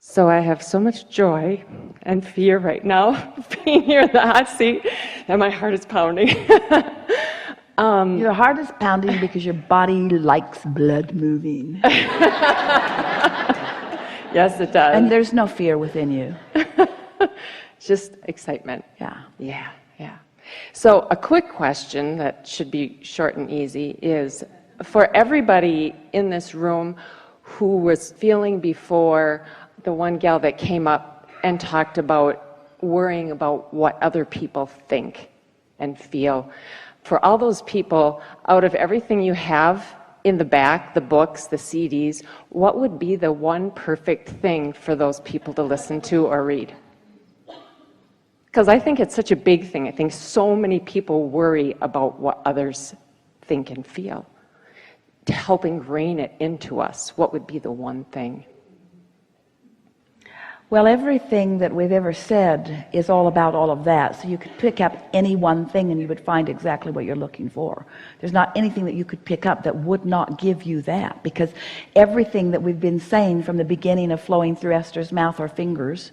So I have so much joy and fear right now being here in the hot seat that my heart is pounding. Your heart is pounding because your body likes blood moving. Yes, it does. And there's no fear within you. Just excitement. Yeah. Yeah. So a quick question that should be short and easy is, for everybody in this room who was feeling before, the one gal that came up and talked about worrying about what other people think and feel, for all those people, out of everything you have in the back, the books, the CDs, what would be the one perfect thing for those people to listen to or read? Because I think it's such a big thing. I think so many people worry about what others think and feel. To help ingrain it into us, what would be the one thing? Well, everything that we've ever said is all about all of that. So you could pick up any one thing and you would find exactly what you're looking for. There's not anything that you could pick up that would not give you that, because everything that we've been saying from the beginning of flowing through Esther's mouth or fingers,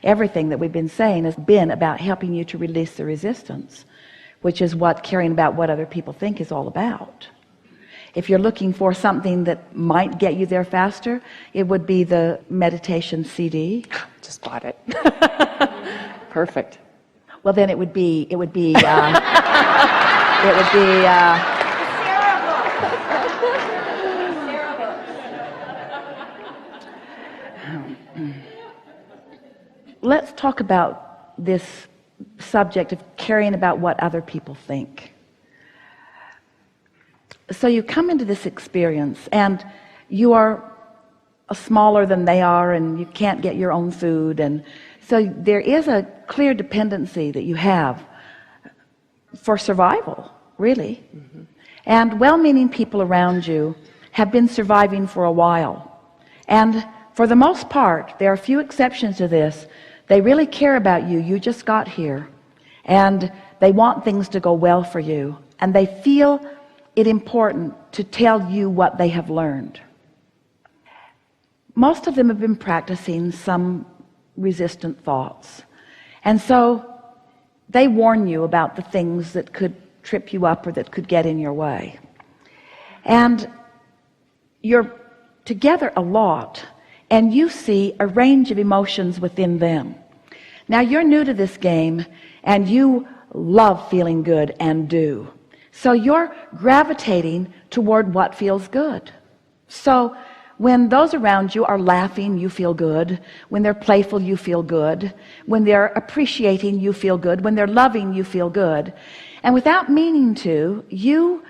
everything that we've been saying has been about helping you to release the resistance, which is what caring about what other people think is all about. If you're looking for something that might get you there faster, it would be the meditation CD. Just bought it. Perfect. Well, then it would be let's talk about this subject of caring about what other people think. So you come into this experience and you are smaller than they are and you can't get your own food, and so there is a clear dependency that you have for survival, really. And well-meaning people around you have been surviving for a while, and for the most part, there are a few exceptions to this, they really care about you. You just got here and they want things to go well for you, and they feel it important to tell you what they have learned. Most of them have been practicing some resistant thoughts, and so they warn you about the things that could trip you up or that could get in your way. And you're together a lot, and you see a range of emotions within them. Now you're new to this game and you love feeling good and do. So you're gravitating toward what feels good. So when those around you are laughing, you feel good. When they're playful, you feel good. When they're appreciating, you feel good. When they're loving, you feel good. And without meaning to, you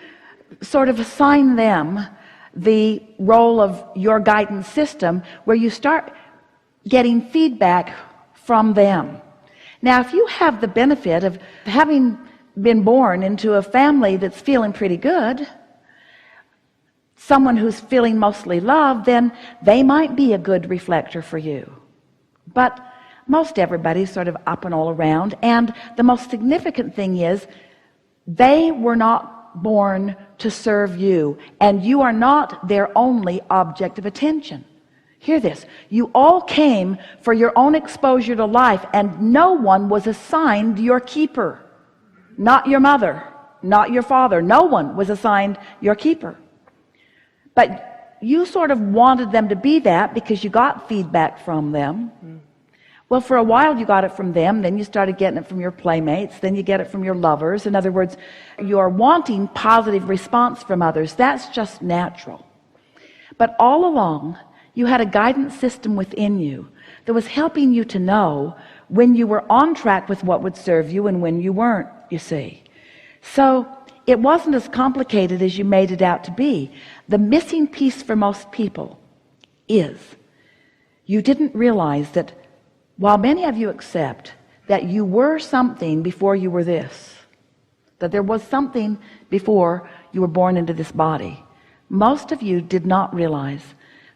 sort of assign them the role of your guidance system, where you start getting feedback from them. Now, if you have the benefit of having been born into a family that's feeling pretty good, someone who's feeling mostly love, then they might be a good reflector for you. But most everybody's sort of up and all around, and the most significant thing is they were not born to serve you, and you are not their only object of attention. Hear this, you all came for your own exposure to life, and no one was assigned your keeper. Not your mother, not your father. No one was assigned your keeper. But you sort of wanted them to be that because you got feedback from them. Well, for a while you got it from them, then you started getting it from your playmates, then you get it from your lovers. In other words, you're wanting positive response from others. That's just natural. But all along, you had a guidance system within you that was helping you to know when you were on track with what would serve you and when you weren't, you see. So it wasn't as complicated as you made it out to be. The missing piece for most people is you didn't realize that while many of you accept that you were something before you were this, that there was something before you were born into this body, most of you did not realize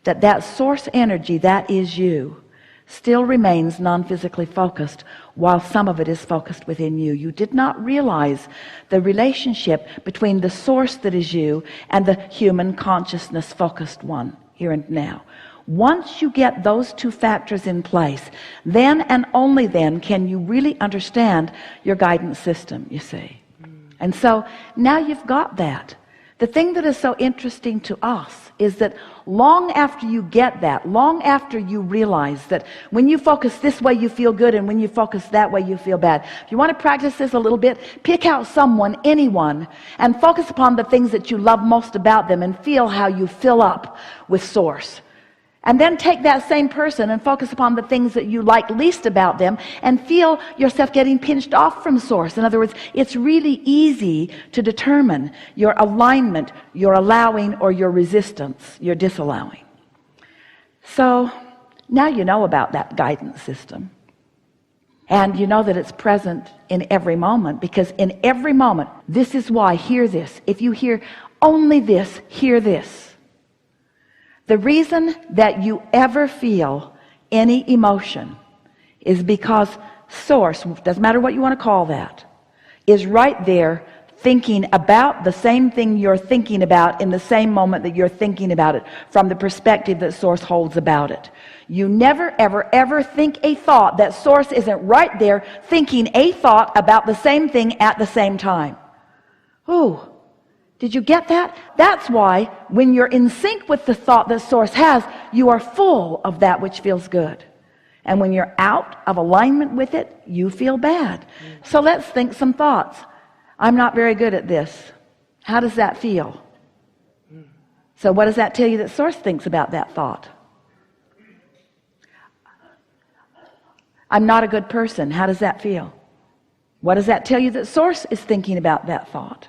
that that source energy that is you still remains non-physically focused, while some of it is focused within you. You did not realize the relationship between the source that is you and the human consciousness focused one here and now. Once you get those two factors in place, then and only then can you really understand your guidance system, you see. And so now you've got that. The thing that is so interesting to us is that long after you get that, long after you realize that when you focus this way you feel good and when you focus that way you feel bad. If you want to practice this a little bit, pick out someone, anyone, and focus upon the things that you love most about them and feel how you fill up with Source. And then take that same person and focus upon the things that you like least about them and feel yourself getting pinched off from Source. In other words, it's really easy to determine your alignment, your allowing, or your resistance, your disallowing. So now you know about that guidance system. And you know that it's present in every moment, because in every moment, this is why, hear this. If you hear only this, hear this. The reason that you ever feel any emotion is because Source, doesn't matter what you want to call that, is right there thinking about the same thing you're thinking about in the same moment that you're thinking about it, from the perspective that Source holds about it. You never, ever, ever think a thought that Source isn't right there thinking a thought about the same thing at the same time. Ooh. Did you get that? That's why when you're in sync with the thought that Source has, you are full of that which feels good. And when you're out of alignment with it, you feel bad. So let's think some thoughts. I'm not very good at this. How does that feel? So what does that tell you that Source thinks about that thought? I'm not a good person. How does that feel? What does that tell you that Source is thinking about that thought?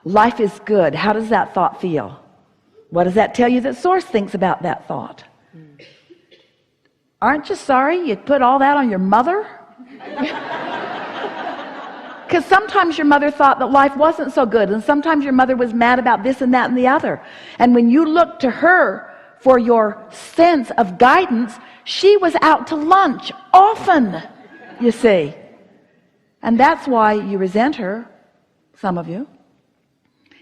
Life is good. How does that thought feel? What does that tell you that Source thinks about that thought? Aren't you sorry you put all that on your mother? Because sometimes your mother thought that life wasn't so good, and sometimes your mother was mad about this and that and the other. And when you look to her for your sense of guidance, she was out to lunch often, you see. And that's why you resent her, some of you,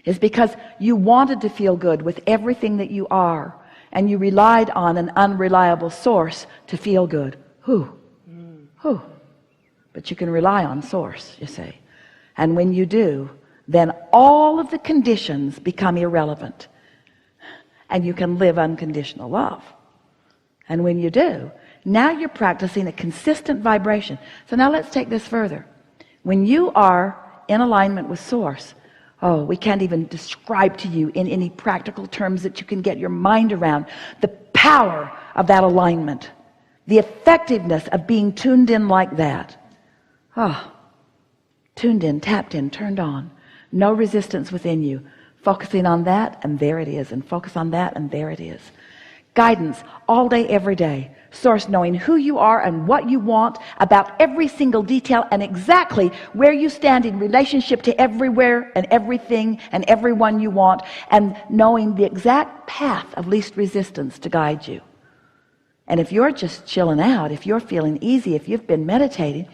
is because you wanted to feel good with everything that you are, and you relied on an unreliable Source to feel good. But you can rely on Source, you see. And when you do, then all of the conditions become irrelevant, and you can live unconditional love. And when you do, now you're practicing a consistent vibration. So now let's take this further. When you are in alignment with Source, oh, we can't even describe to you in any practical terms that you can get your mind around the power of that alignment, the effectiveness of being tuned in like that. Tuned in, tapped in, turned on. No resistance within you. Focusing on that, and there it is. And focus on that, and there it is. Guidance all day, every day. Source knowing who you are and what you want about every single detail and exactly where you stand in relationship to everywhere and everything and everyone you want, and knowing the exact path of least resistance to guide you. And if you're just chilling out, if you're feeling easy, if you've been meditating,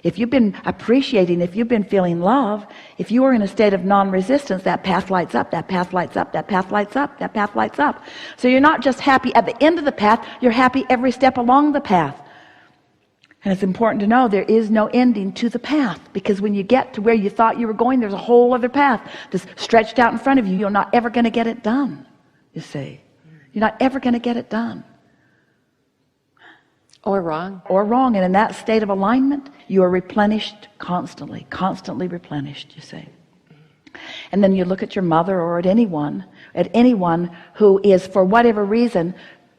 if you've been appreciating, if you've been feeling love, if you are in a state of non-resistance, that path lights up, that path lights up, that path lights up, that path lights up. So you're not just happy at the end of the path, you're happy every step along the path. And it's important to know there is no ending to the path, because when you get to where you thought you were going, there's a whole other path just stretched out in front of you. You're not ever going to get it done, you see. You're not ever going to get it done. Or wrong. Or wrong. And in that state of alignment, you are replenished constantly, constantly replenished, you see. And then you look at your mother or at anyone who is, for whatever reason,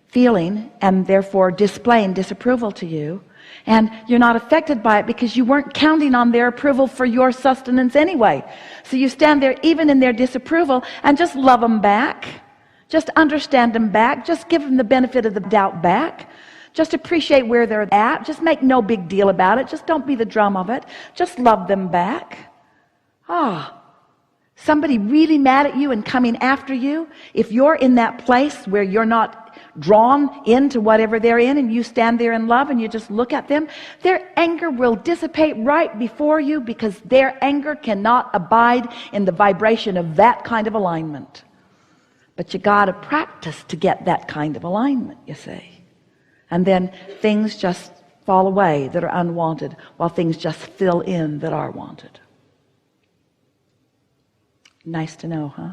feeling and therefore displaying disapproval to you, and you're not affected by it because you weren't counting on their approval for your sustenance anyway. So you stand there even in their disapproval and just love them back. Just understand them back. Just give them the benefit of the doubt back. Just appreciate where they're at. Just make no big deal about it. Just don't be the drum of it. Just love them back. Somebody really mad at you and coming after you, if you're in that place where you're not drawn into whatever they're in, and you stand there in love and you just look at them, their anger will dissipate right before you, because their anger cannot abide in the vibration of that kind of alignment. But you got to practice to get that kind of alignment, you see. And then things just fall away that are unwanted, while things just fill in that are wanted. Nice to know, huh?